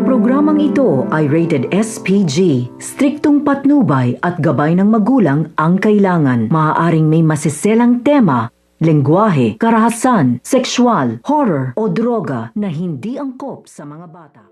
Ang programang ito ay rated SPG. Striktong patnubay at gabay ng magulang ang kailangan. Maaaring may masiselang tema, lengguwahe, karahasan, sexual, horror o droga na hindi angkop sa mga bata.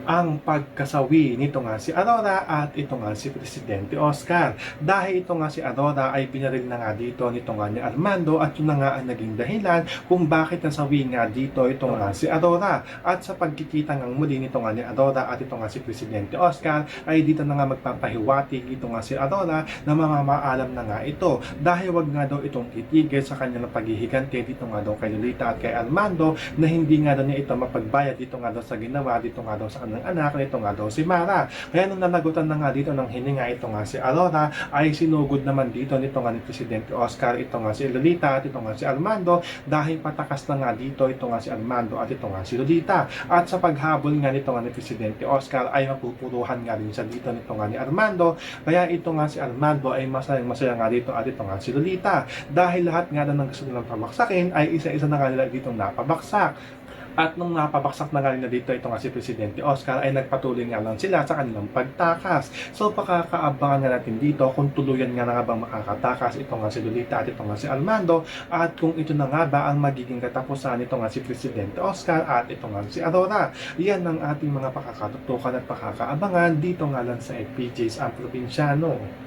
Ang pagkasawi nito nga si Aurora at ito nga si Presidente Oscar. Dahil ito nga si Aurora ay pinaril na nga dito nito nga ni Armando at yun na nga ang naging dahilan kung bakit nasawi nga dito ito nga si Aurora. At sa pagkikita nga muli nito nga ni Aurora at ito nga si Presidente Oscar ay dito na nga magpapahiwatig ito nga si Aurora na mamamaalam na nga ito. Dahil wag nga daw itong titigil sa kanyang paghihigante dito nga daw kay Lolita at kay Armando na hindi nga daw niya ito mapagbayad dito nga daw sa ginawa dito nga daw sa ng anak nito nga daw si Mara. Kaya nung nanagutan na nga dito ng hininga ito nga si Aurora ay sinugod naman dito nito nga ni Presidente Oscar ito nga si Lolita at ito nga si Armando dahil patakas na nga dito ito nga si Armando at ito nga si Lolita. At sa paghabol nga nito nga ni Presidente Oscar ay mapupuruhan nga rin siya dito nito nga ni Armando. Kaya ito nga si Armando ay masaya nga dito at ito nga si Lolita dahil lahat nga ng gusto nilang pabaksakin ay isa-isa na nga nila dito napabaksak. At nung napabaksak na nga rin na dito ito nga si Presidente Oscar ay nagpatuloy nga lang sila sa kanilang pagtakas. So pakakaabangan nga natin dito kung tuluyan nga na nga bang makakatakas ito nga si Lolita at ito nga si Armando at kung ito na nga ba ang magiging katapusan ito nga si Presidente Oscar at ito nga si Aurora. Yan ang ating mga pakakatutukan at pakakaabangan dito nga lang sa FPJs ang Probinsyano.